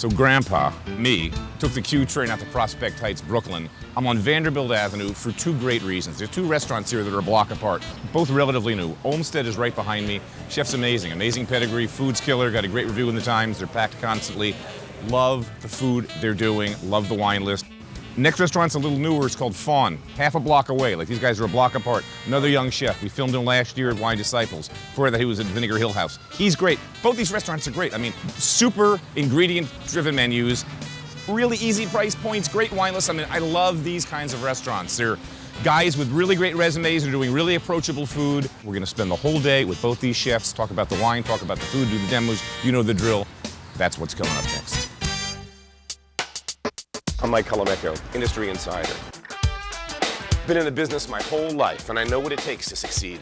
So Grandpa, me, took the Q train out to Prospect Heights, Brooklyn. I'm on Vanderbilt Avenue for two great reasons. There's two restaurants here that are a block apart, both relatively new. Olmsted is right behind me. Chef's amazing, amazing pedigree, food's killer, got a great review in the Times, they're packed constantly. Love the food they're doing, love the wine list. Next restaurant's a little newer, it's called Faun, half a block away. Like these guys are a block apart. Another young chef, we filmed him last year at Wine Disciples. Before that he was at Vinegar Hill House. He's great. Both these restaurants are great. I mean, super ingredient-driven menus, really easy price points, great wine lists. I mean, I love these kinds of restaurants. They're guys with really great resumes, they're doing really approachable food. We're gonna spend the whole day with both these chefs, talk about the wine, talk about the food, do the demos, you know the drill. That's what's coming up next. I'm Mike Colameco, industry insider. Been in the business my whole life, and I know what it takes to succeed.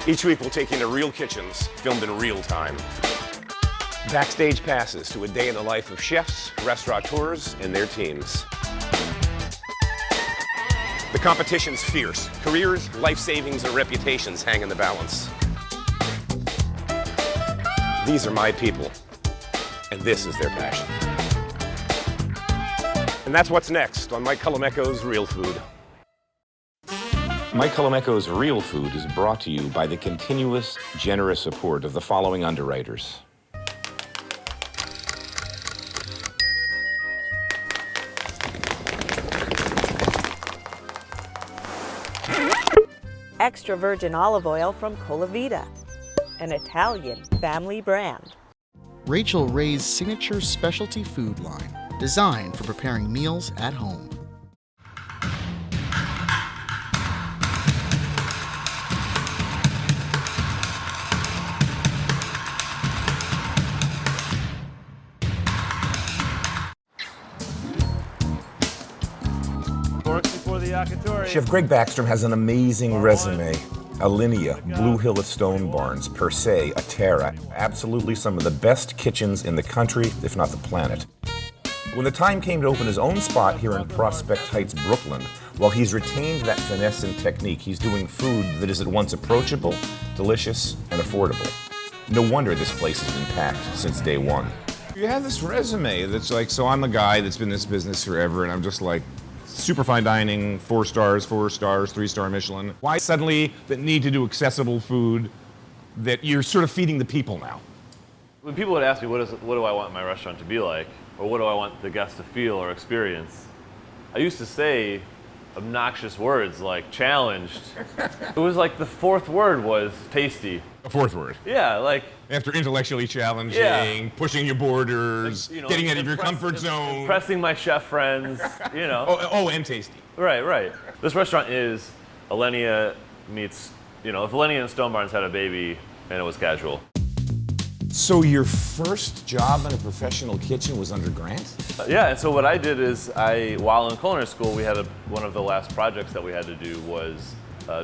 Each week we'll take you into real kitchens, filmed in real time. Backstage passes to a day in the life of chefs, restaurateurs, and their teams. The competition's fierce. Careers, life savings, and reputations hang in the balance. These are my people, and this is their passion. And that's what's next on Mike Colameco's Real Food. Mike Colameco's Real Food is brought to you by the continuous, generous support of the following underwriters. Extra virgin olive oil from Colavita, an Italian family brand. Rachel Ray's signature specialty food line, designed for preparing meals at home. Chef Greg Backstrom has an amazing resume. Alinea, Blue Hill at Stone Barns, Per Se, Atera, absolutely some of the best kitchens in the country, if not the planet. When the time came to open his own spot here in Prospect Heights, Brooklyn, while he's retained that finesse and technique, he's doing food that is at once approachable, delicious, and affordable. No wonder this place has been packed since day one. You have this resume that's like, so I'm a guy that's been in this business forever, and I'm just like, super fine dining, 4 stars, 3-star Michelin. Why suddenly the need to do accessible food that you're sort of feeding the people now? When people would ask me, what do I want my restaurant to be like? Or what do I want the guests to feel or experience? I used to say obnoxious words like challenged. It was like the 4th word was tasty. A 4th word? Yeah, like... After intellectually challenging, pushing your borders, like, getting out of your comfort zone. Impressing my chef friends, you know. Oh, and tasty. Right. This restaurant is Alinea meets, if Alinea and Stone Barns had a baby and it was casual. So your first job in a professional kitchen was under Grant? Yeah, and so what I did is while in culinary school, we had one of the last projects that we had to do was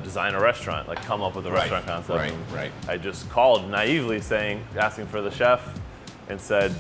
design a restaurant, like come up with a restaurant concept. Right. I just called naively asking for the chef and said,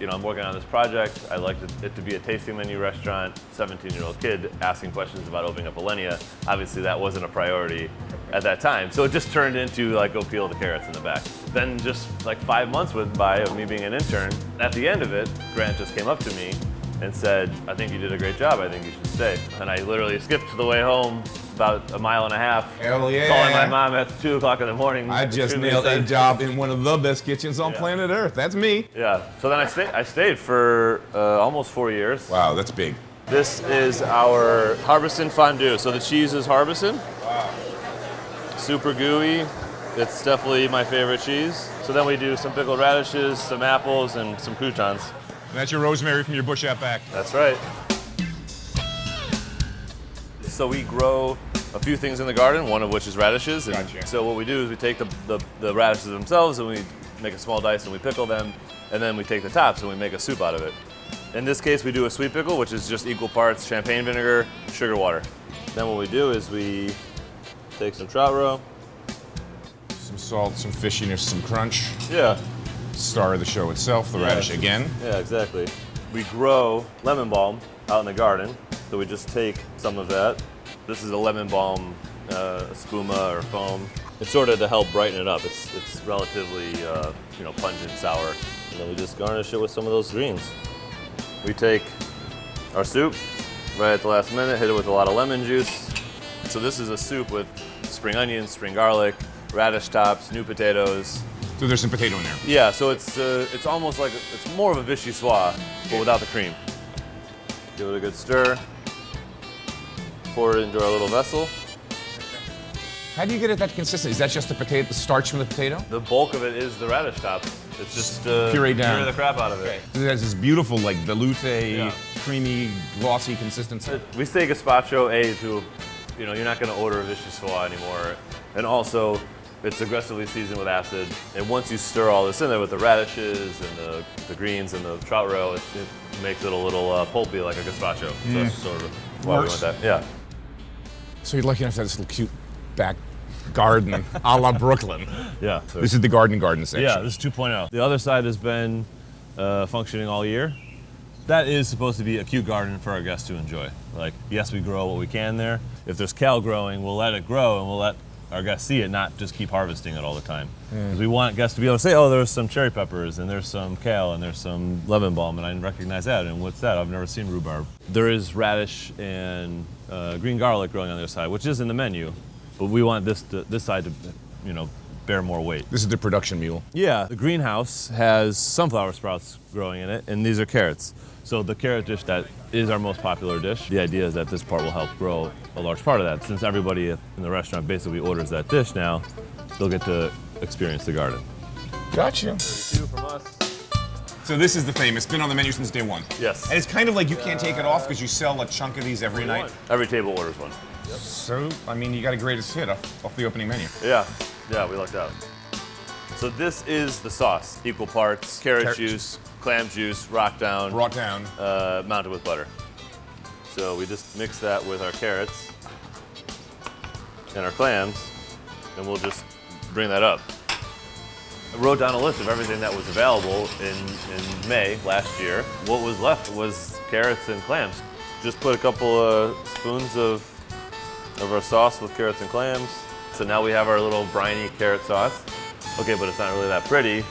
I'm working on this project. I'd like it to be a tasting menu restaurant. 17-year-old kid asking questions about opening up Alinea. Obviously that wasn't a priority at that time. So it just turned into like, go peel the carrots in the back. Then just like 5 months went by of me being an intern. At the end of it, Grant just came up to me and said, I think you did a great job. I think you should stay. And I literally skipped the way home about 1.5 miles. Hell yeah. Calling my mom at 2 o'clock in the morning. I just nailed a job in one of the best kitchens on planet Earth. That's me. Yeah, so then I stayed for almost 4 years. Wow, that's big. This is our Harbison fondue. So the cheese is Harbison. Wow. Super gooey. It's definitely my favorite cheese. So then we do some pickled radishes, some apples, and some croutons. And that's your rosemary from your bush out back. That's right. So we grow a few things in the garden, one of which is radishes. And gotcha. So what we do is we take the radishes themselves and we make a small dice and we pickle them, and then we take the tops and we make a soup out of it. In this case, we do a sweet pickle, which is just equal parts champagne vinegar, sugar water. Then what we do is we take some trout roe. Some salt, some fishiness, some crunch. Yeah. Star of the show itself, the radish again. Yeah, exactly. We grow lemon balm out in the garden, so we just take some of that. This is a lemon balm spuma or foam. It's sort of to help brighten it up. It's relatively pungent, sour. And then we just garnish it with some of those greens. We take our soup right at the last minute, hit it with a lot of lemon juice. So this is a soup with spring onions, spring garlic, radish tops, new potatoes. So there's some potato in there. Yeah, so it's almost like it's more of a vichyssoise, but without the cream. Give it a good stir. Pour it into our little vessel. How do you get it that consistent? Is that just the starch from the potato? The bulk of it is the radish tops. It's just puree down. Puree the crap out of it. It has this beautiful, like veloute, creamy, glossy consistency. We say gazpacho to, you're not going to order a vichyssoise anymore. And also, it's aggressively seasoned with acid. And once you stir all this in there with the radishes and the greens and the trout roe, it makes it a little pulpy like a gazpacho. So that's sort of why we want that. Yeah. So you're lucky enough to have this little cute back garden a la Brooklyn. Yeah. This is the garden section. Yeah, this is 2.0. The other side has been functioning all year. That is supposed to be a cute garden for our guests to enjoy. Like, yes, we grow what we can there. If there's kale growing, we'll let it grow and we'll let our guests see it, not just keep harvesting it all the time. Because we want guests to be able to say, oh, there's some cherry peppers and there's some kale and there's some lemon balm, and I recognize that. And what's that? I've never seen rhubarb. There is radish and green garlic growing on the other side, which is in the menu, but we want this side to, bear more weight. This is the production mule. Yeah, the greenhouse has sunflower sprouts growing in it, and these are carrots. So the carrot dish, that is our most popular dish. The idea is that this part will help grow a large part of that. Since everybody in the restaurant basically orders that dish now, they'll get to experience the garden. Gotcha. 32 from us. So this is the famous, been on the menu since day one. Yes. And it's kind of like you can't take it off because you sell a chunk of these every night. Every table orders one. Yep. So, you got a greatest hit off the opening menu. Yeah, we lucked out. So this is the sauce, equal parts carrot juice, clam juice, rock down, mounted with butter. So we just mix that with our carrots and our clams, and we'll just bring that up. I wrote down a list of everything that was available in May last year. What was left was carrots and clams. Just put a couple of spoons of our sauce with carrots and clams. So now we have our little briny carrot sauce. Okay, but it's not really that pretty.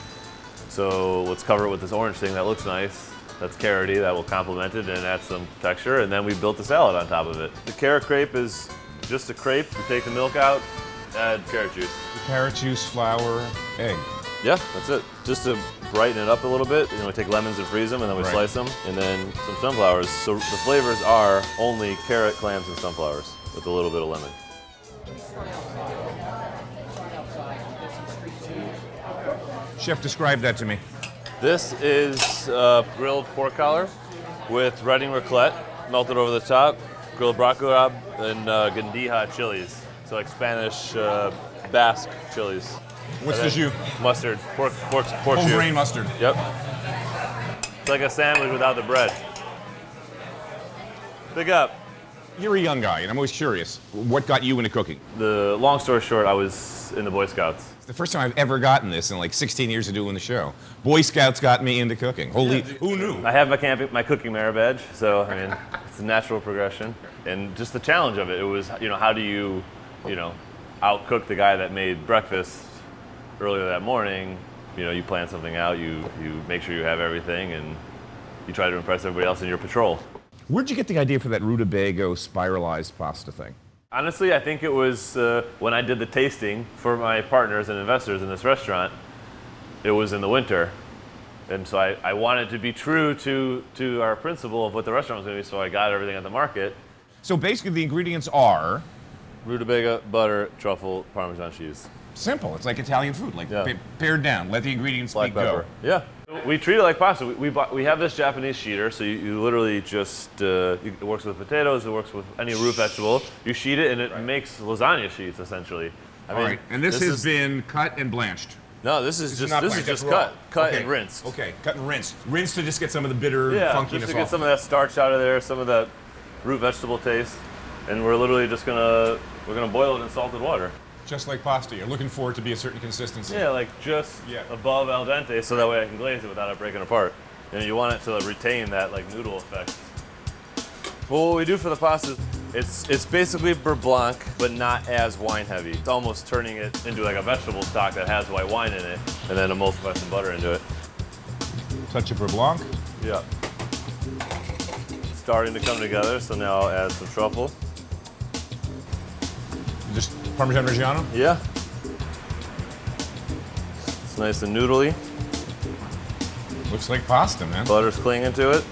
So let's cover it with this orange thing that looks nice. That's carroty, that will complement it and add some texture. And then we built the salad on top of it. The carrot crepe is just a crepe. You take the milk out, add carrot juice. Carrot juice, flour, egg. Yeah, that's it. Just to brighten it up a little bit. We take lemons and freeze them, and then we slice them, and then some sunflowers. So the flavors are only carrot, clams, and sunflowers with a little bit of lemon. Chef, describe that to me. This is grilled pork collar with red raclette melted over the top, grilled broccoli rabe, and gandija chilies. So like Spanish Basque chilies. What's the jus? Mustard, pork Whole jus. grain mustard. Yep. It's like a sandwich without the bread. Big up. You're a young guy, and I'm always curious. What got you into cooking? The long story short, I was in the Boy Scouts. It's the first time I've ever gotten this in like 16 years of doing the show. Boy Scouts got me into cooking. Who knew? I have my cooking merit badge, so I mean, it's a natural progression. And just the challenge of it was, how do you, outcook the guy that made breakfast earlier that morning? You plan something out, you make sure you have everything, and you try to impress everybody else in your patrol. Where'd you get the idea for that rutabaga spiralized pasta thing? Honestly, I think it was when I did the tasting for my partners and investors in this restaurant. It was in the winter. And so I wanted to be true to our principle of what the restaurant was going to be, so I got everything at the market. So basically the ingredients are? Rutabaga, butter, truffle, Parmesan cheese. Simple. It's like Italian food, pared down. Let the ingredients Black pepper. Go. Yeah. We treat it like pasta. We have this Japanese sheeter, so you literally just, it works with potatoes, it works with any root vegetable. You sheet it and it makes lasagna sheets, essentially. All right, and this has been cut and blanched. No, this is just cut and rinsed. Okay, cut and rinsed. Rinsed to just get some of the bitter funkiness just to get off. some of that starch out of there, some of that root vegetable taste. And we're literally just gonna boil it in salted water. Just like pasta, you're looking for it to be a certain consistency. Yeah, like just above al dente, so that way I can glaze it without it breaking apart. You want it to retain that like noodle effect. Well, what we do for the pasta, It's basically Beurre Blanc, but not as wine heavy. It's almost turning it into like a vegetable stock that has white wine in it, and then emulsify some butter into it. Touch of Beurre Blanc. Yeah. Starting to come together, so now I'll add some truffle. Just Parmesan Reggiano? Yeah. It's nice and noodly. Looks like pasta, man. Butter's clinging to it.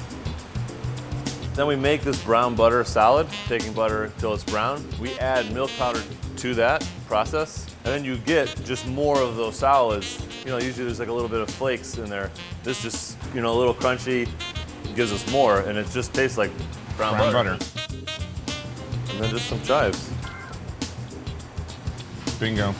Then we make this brown butter solid, taking butter until it's brown. We add milk powder to that process, and then you get just more of those solids. You know, usually there's like a little bit of flakes in there. This just, you know, a little crunchy, gives us more, and it just tastes like brown butter. And then just some chives. Bingo.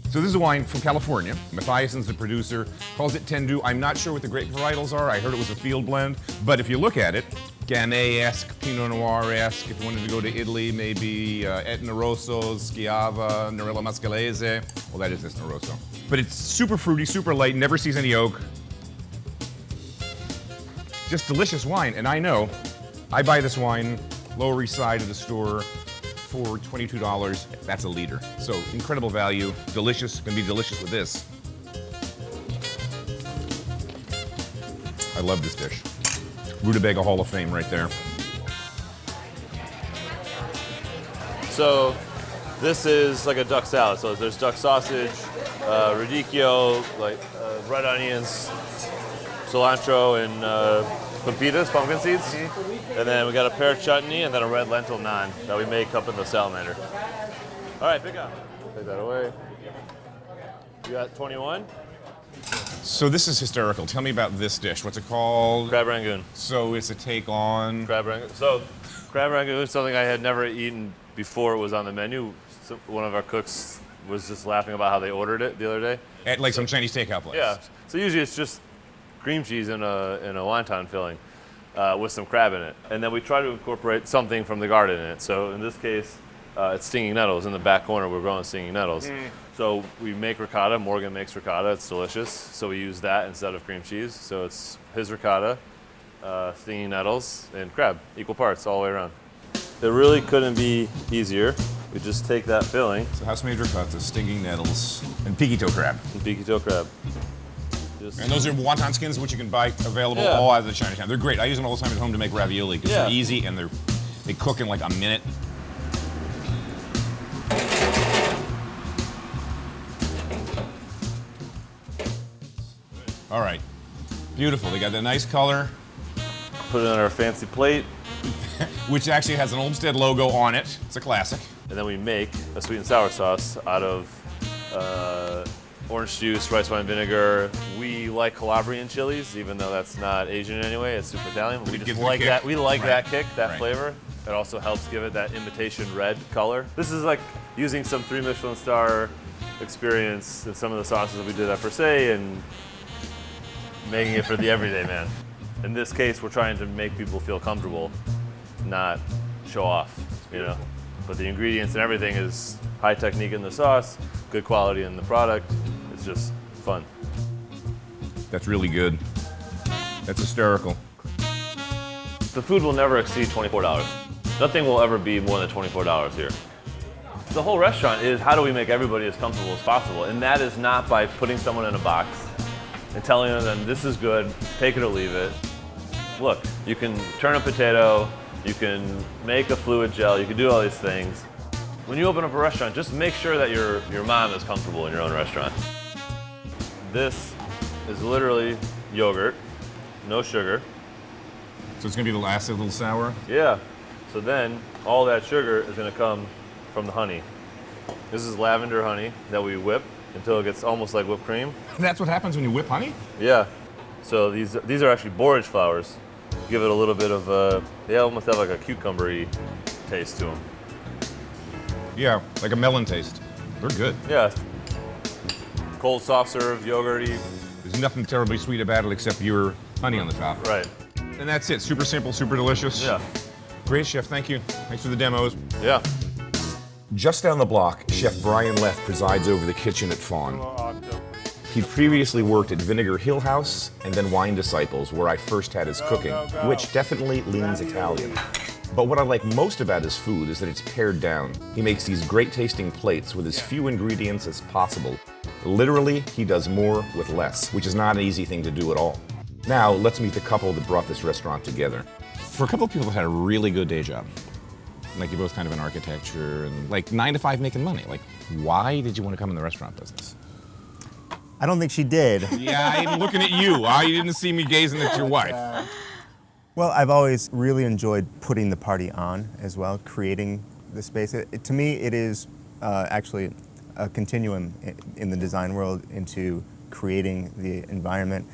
So this is a wine from California. Matthiason's the producer, calls it Tendu. I'm not sure what the grape varietals are. I heard it was a field blend, but if you look at it, Gamay-esque, Pinot Noir-esque. If you wanted to go to Italy, maybe Etna Rosso, Schiava, Nerello Mascalese. Well, that is Etna Rosso. But it's super fruity, super light, never sees any oak. Just delicious wine, and I know I buy this wine Lower East Side of the store for $22. That's a liter. So incredible value, delicious, gonna be delicious with this. I love this dish. Rutabaga Hall of Fame right there. So this is like a duck salad. So there's duck sausage, radicchio, like red onions, cilantro, and pepitas, pumpkin seeds. And then we got a pear chutney and then a red lentil naan that we make up in the salamander. All right, pick up. Take that away. You got 21? So this is hysterical. Tell me about this dish. What's it called? Crab rangoon. So it's a take on... Crab rangoon. So crab rangoon is something I had never eaten before it was on the menu. So one of our cooks was just laughing about how they ordered it the other day. At like some Chinese takeout place. Yeah. So usually it's just cream cheese in a wonton filling with some crab in it. And then we try to incorporate something from the garden in it. So in this case, it's stinging nettles. In the back corner, we're growing stinging nettles. So we make ricotta. Morgan makes ricotta. It's delicious. So we use that instead of cream cheese. So it's his ricotta, stinging nettles, and crab, equal parts all the way around. It really couldn't be easier. We just take that filling. So house-made ricotta, stinging nettles, and piquito crab. And piquito crab. And those are wonton skins, which you can buy available all out of the Chinatown. They're great. I use them all the time at home to make ravioli because they're easy and they cook in like a minute. All right, beautiful. They got that nice color. Put it on our fancy plate. Which actually has an Olmsted logo on it. It's a classic. And then we make a sweet and sour sauce out of orange juice, rice wine vinegar. We like Calabrian chilies, even though that's not Asian anyway. It's super Italian. We just like that. We like that kick, that flavor. It also helps give it that imitation red color. This is like using some 3 Michelin star experience in some of the sauces that we did at Per Se and making it for the everyday man. In this case, we're trying to make people feel comfortable, not show off, you know. But the ingredients and everything is high technique in the sauce, good quality in the product. It's just fun. That's really good. That's hysterical. The food will never exceed $24. Nothing will ever be more than $24 here. The whole restaurant is how do we make everybody as comfortable as possible? And that is not by putting someone in a box and telling them this is good, take it or leave it. Look, you can turn a potato, you can make a fluid gel, you can do all these things. When you open up a restaurant, just make sure that your mom is comfortable in your own restaurant. This is literally yogurt, no sugar. So it's gonna be the last a little sour? Yeah. So then all that sugar is gonna come from the honey. This is lavender honey that we whip until it gets almost like whipped cream. That's what happens when you whip honey? Yeah. So these are actually borage flowers. Give it a little bit of they almost have like a cucumber-y taste to them. Yeah, like a melon taste. They're good. Yeah. Cold soft serve, yogurty. There's nothing terribly sweet about it except your honey on the top. Right. And that's it. Super simple, super delicious. Yeah. Great, Chef. Thank you. Thanks for the demos. Yeah. Just down the block, Chef Brian Leff presides over the kitchen at Faun. He'd previously worked at Vinegar Hill House and then Wine Disciples, where I first had his cooking, which definitely leans Italian. But what I like most about his food is that it's pared down. He makes these great tasting plates with as few ingredients as possible. Literally, he does more with less, which is not an easy thing to do at all. Now, let's meet the couple that brought this restaurant together. For a couple of people that had a really good day job, like you're both kind of in architecture and like 9 to 5 making money, like why did you want to come in the restaurant business? I don't think she did. Yeah, I'm looking at you. You didn't see me gazing at your wife. Well, I've always really enjoyed putting the party on as well, creating the space. To me, it is actually a continuum in the design world into creating the environment,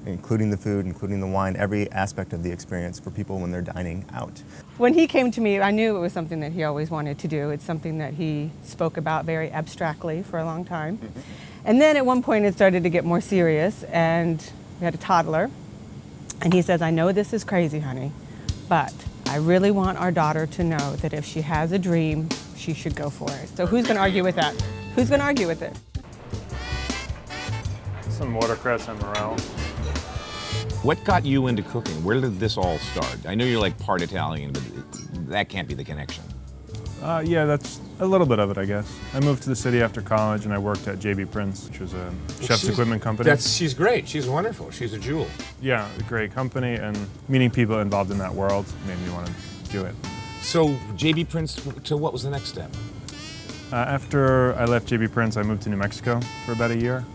including the food, including the wine, every aspect of the experience for people when they're dining out. When he came to me, I knew it was something that he always wanted to do. It's something that he spoke about very abstractly for a long time. Mm-hmm. And then at one point it started to get more serious, and we had a toddler. And he says, I know this is crazy, honey, but I really want our daughter to know that if she has a dream, she should go for it. So who's going to argue with that? Who's going to argue with it? Some watercress and morel. What got you into cooking? Where did this all start? I know you're like part Italian, but that can't be the connection. Yeah, that's a little bit of it, I guess. I moved to the city after college and I worked at JB Prince, which was a chef's equipment company. She's great. She's wonderful. She's a jewel. Yeah, a great company, and meeting people involved in that world made me want to do it. So JB Prince, to what was the next step? After I left JB Prince, I moved to New Mexico for about a year,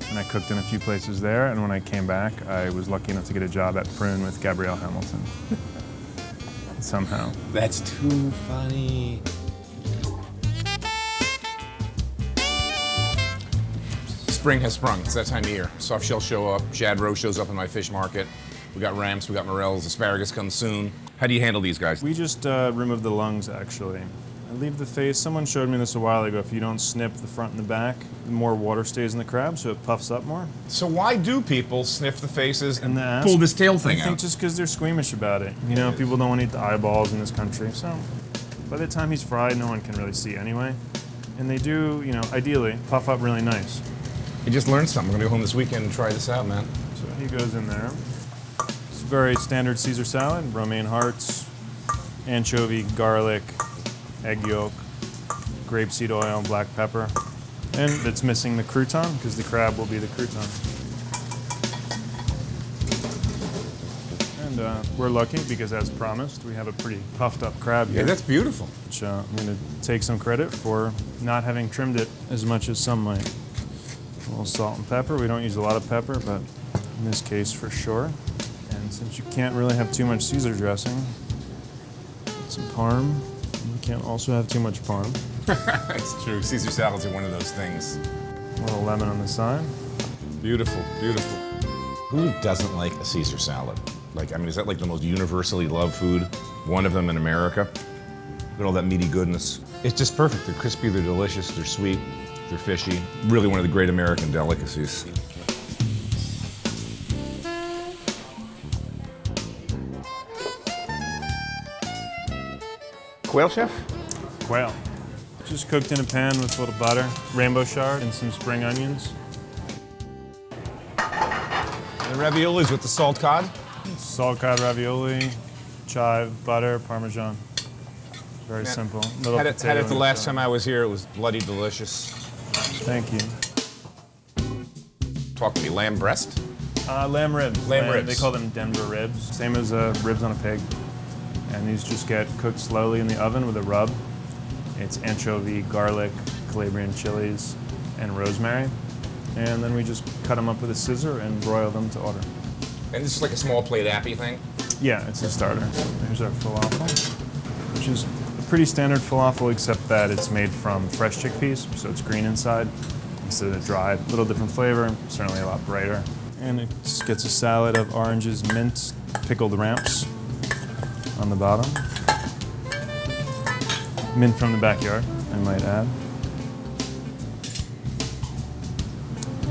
and I cooked in a few places there, and when I came back, I was lucky enough to get a job at Prune with Gabrielle Hamilton. Somehow. That's too funny. Spring has sprung. It's that time of year. Soft shell show up. Shad roe shows up in my fish market. We got ramps, we got morels, asparagus comes soon. How do you handle these guys? We just remove the lungs, actually. I leave the face. Someone showed me this a while ago. If you don't snip the front and the back, the more water stays in the crab, so it puffs up more. So why do people sniff the faces and the ass, pull this tail thing out? I think out? just because they're squeamish about it. You know, people don't want to eat the eyeballs in this country. So by the time he's fried, no one can really see anyway. And they do, you know, ideally, puff up really nice. I just learned something. I'm going to go home this weekend and try this out, man. So he goes in there. It's very standard Caesar salad, romaine hearts, anchovy, garlic, egg yolk, grapeseed oil, black pepper. And it's missing the crouton because the crab will be the crouton. And we're lucky because, as promised, we have a pretty puffed up crab here. Yeah, that's beautiful. Which I'm going to take some credit for not having trimmed it as much as some might. A little salt and pepper. We don't use a lot of pepper, but in this case for sure. And since you can't really have too much Caesar dressing, some parm. You can't also have too much parm. That's true. Caesar salads are one of those things. A little lemon on the side. Beautiful, beautiful. Who doesn't like a Caesar salad? Like, I mean, is that like the most universally loved food? One of them in America? Look at all that meaty goodness. It's just perfect. They're crispy, they're delicious, they're sweet, they're fishy. Really one of the great American delicacies. Quail, chef? Quail. Just cooked in a pan with a little butter, rainbow chard, and some spring onions. The raviolis with the salt cod? Salt cod ravioli, chive, butter, Parmesan. Very simple. Little Had it potato the in last side. time I was here. It was bloody delicious. Thank you. Talk to me. Lamb breast? Lamb ribs. Lamb ribs. They call them Denver ribs. Same as ribs on a pig. And these just get cooked slowly in the oven with a rub. It's anchovy, garlic, Calabrian chilies, and rosemary. And then we just cut them up with a scissor and broil them to order. And this is like a small plate appy thing? Yeah, it's a starter. There's our falafel, which is a pretty standard falafel, except that it's made from fresh chickpeas, so it's green inside instead of dried. A little different flavor, certainly a lot brighter. And it just gets a salad of oranges, mint, pickled ramps on the bottom. Mint from the backyard, I might add.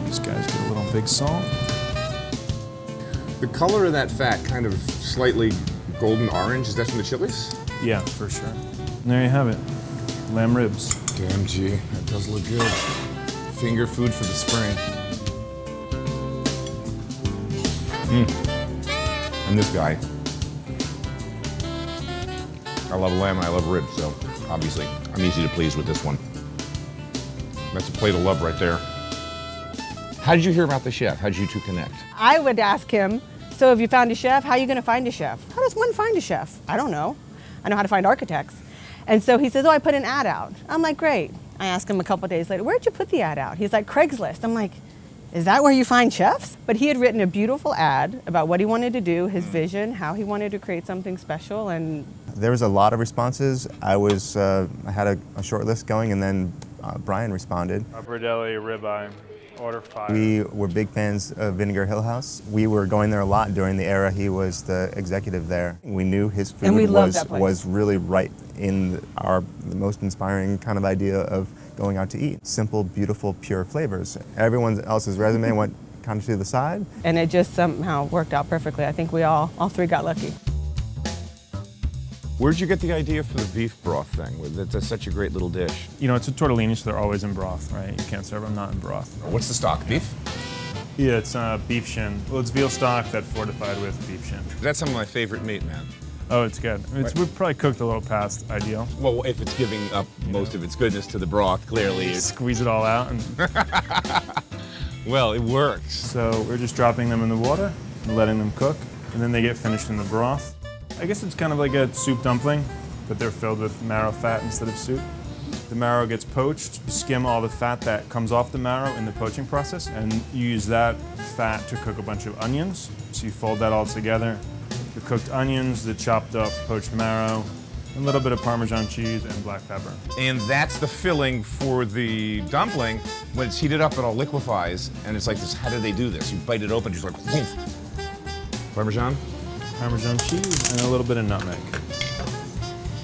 These guys get a little big salt. The color of that fat, kind of slightly golden orange, is that from the chilies? Yeah, for sure. And there you have it, lamb ribs. Damn, gee, that does look good. Finger food for the spring. And this guy. I love lamb and I love ribs, so obviously I'm easy to please with this one. That's a plate of love right there. How did you hear about the chef? How did you two connect? I would ask him, so have you found a chef? How are you going to find a chef? How does one find a chef? I don't know. I know how to find architects. And so he says, oh, I put an ad out. I'm like, great. I asked him a couple days later, where'd you put the ad out? He's like, Craigslist. I'm like, is that where you find chefs? But he had written a beautiful ad about what he wanted to do, his vision, how he wanted to create something special, and There was a lot of responses. I had a short list going, and then Brian responded. Upper deli, ribeye, order 5. We were big fans of Vinegar Hill House. We were going there a lot during the era he was the executive there. We knew his food And we loved that place. was really right in the most inspiring kind of idea of going out to eat. Simple, beautiful, pure flavors. Everyone else's resume went kind of to the side. and it just somehow worked out perfectly. I think we all three got lucky. Where'd you get the idea for the beef broth thing? That's such a great little dish. You know, it's a tortellini, so they're always in broth, right? You can't serve them not in broth. What's the stock, beef? Yeah, it's beef shin. Well, it's veal stock that fortified with beef shin. That's some of my favorite meat, man. Oh, it's good. We've probably cooked a little past ideal. Well, if it's giving up most of its goodness to the broth, clearly it's... Squeeze it all out. And Well, it works. so we're just dropping them in the water and letting them cook, and then they get finished in the broth. I guess it's kind of like a soup dumpling, but they're filled with marrow fat instead of soup. The marrow gets poached, you skim all the fat that comes off the marrow in the poaching process, and you use that fat to cook a bunch of onions. So you fold that all together. The cooked onions, the chopped up poached marrow, a little bit of Parmesan cheese and black pepper. And that's the filling for the dumpling. When it's heated up, it all liquefies, and it's like this. How do they do this? You bite it open, just like whoosh. Parmesan. Parmesan cheese and a little bit of nutmeg.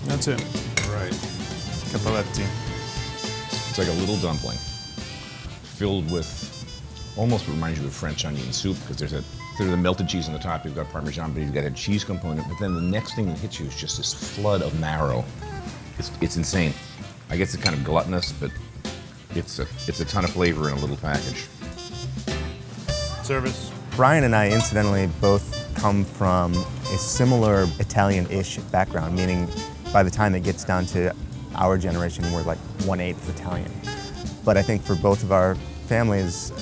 That's it. All right. Cappelletti. It's like a little dumpling filled with almost what reminds you of French onion soup, because there's the melted cheese on the top. You've got Parmesan, but you've got a cheese component. But then the next thing that hits you is just this flood of marrow. It's insane. I guess it's kind of gluttonous, but it's a ton of flavor in a little package. Service. Brian and I, incidentally, both come from a similar Italian-ish background, meaning by the time it gets down to our generation, we're like 1/8 Italian. But I think for both of our families,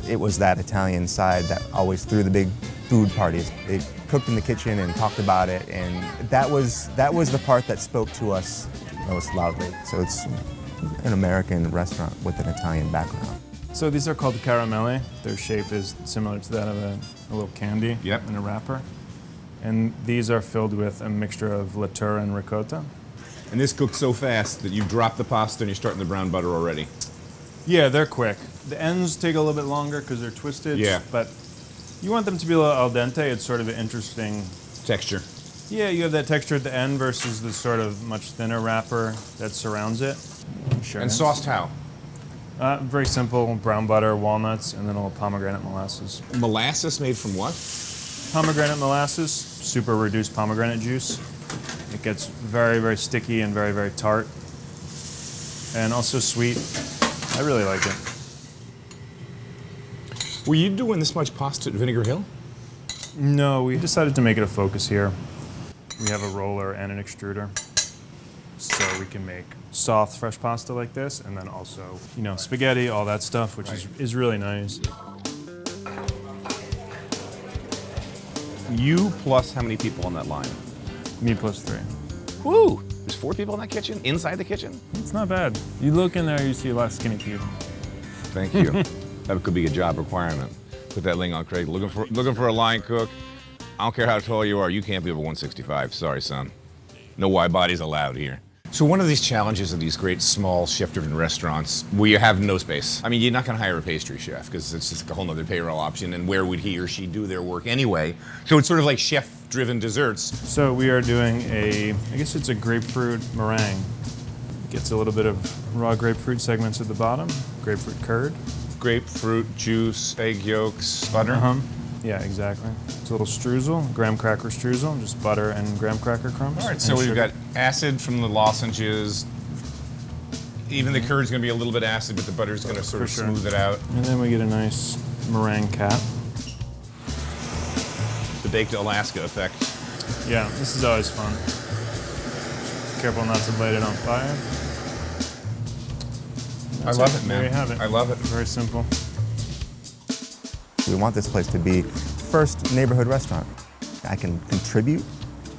it was that Italian side that always threw the big food parties. They cooked in the kitchen and talked about it, and that was the part that spoke to us most loudly. So it's an American restaurant with an Italian background. So these are called caramelle. Their shape is similar to that of a little candy Yep. in a wrapper. And these are filled with a mixture of liqueur and ricotta. And this cooks so fast that you drop the pasta and you're starting the brown butter already. Yeah, they're quick. The ends take a little bit longer because they're twisted. Yeah. But you want them to be a little al dente. It's sort of an interesting. Texture. Yeah, you have that texture at the end versus the sort of much thinner wrapper that surrounds it. Sure. And sauced how? Very simple, brown butter, walnuts, and then a little pomegranate molasses. Molasses made from what? Pomegranate molasses, super reduced pomegranate juice. It gets very, very sticky and very, very tart. And also sweet. I really like it. Were you doing this much pasta at Vinegar Hill? No, we decided to make it a focus here. We have a roller and an extruder. So we can make soft, fresh pasta like this, and then also, you know, spaghetti, all that stuff, which is really nice. You plus how many people on that line? Me plus 3. Woo! There's 4 people in that kitchen? Inside the kitchen? It's not bad. You look in there, you see a lot of skinny people. Thank you. That could be a job requirement. Put that link on Craig. Looking for a line cook. I don't care how tall you are. You can't be over 165. Sorry, son. No wide bodies allowed here. So one of these challenges of these great small chef-driven restaurants where you have no space. I mean, you're not going to hire a pastry chef because it's just a whole other payroll option, and where would he or she do their work anyway? So it's sort of like chef-driven desserts. So we are doing I guess it's a grapefruit meringue. It gets a little bit of raw grapefruit segments at the bottom, grapefruit curd. Grapefruit juice, egg yolks, butter. Yeah, exactly. It's a little streusel, graham cracker streusel, just butter and graham cracker crumbs. All right, and so we've sugar. got acid from the lozenges. Even the curd's going to be a little bit acid, but the butter's going to sort of For sure. smooth it out. And then we get a nice meringue cap. the baked Alaska effect. Yeah, this is always fun. Careful not to light it on fire. I love it, man. There you have it. I love it. Very simple. We want this place to be first neighborhood restaurant. I can contribute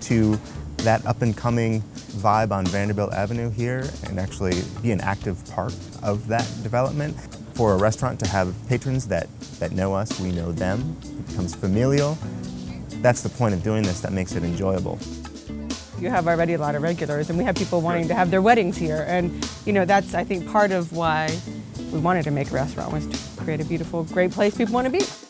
to that up-and-coming vibe on Vanderbilt Avenue here and actually be an active part of that development. For a restaurant to have patrons that know us, we know them, it becomes familial. That's the point of doing this that makes it enjoyable. You have already a lot of regulars, and we have people wanting to have their weddings here. And, you know, that's, I think, part of why we wanted to make a restaurant, was to create a beautiful, great place people want to be. It's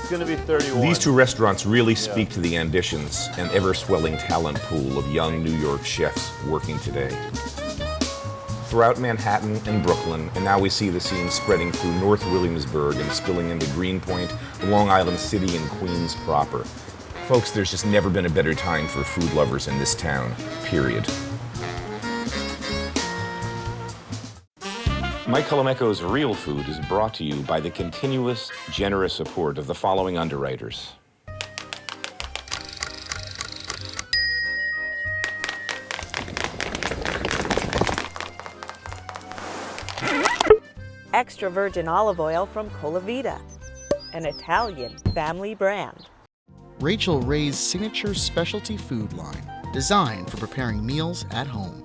going to be 31. These two restaurants really speak to the ambitions and ever-swelling talent pool of young New York chefs working today. Throughout Manhattan and Brooklyn, and now we see the scene spreading through North Williamsburg and spilling into Greenpoint, Long Island City, and Queens proper. Folks, there's just never been a better time for food lovers in this town, period. Mike Colameco's Real Food is brought to you by the continuous, generous support of the following underwriters. Extra virgin olive oil from Colavita, an Italian family brand. Rachel Ray's signature specialty food line, designed for preparing meals at home.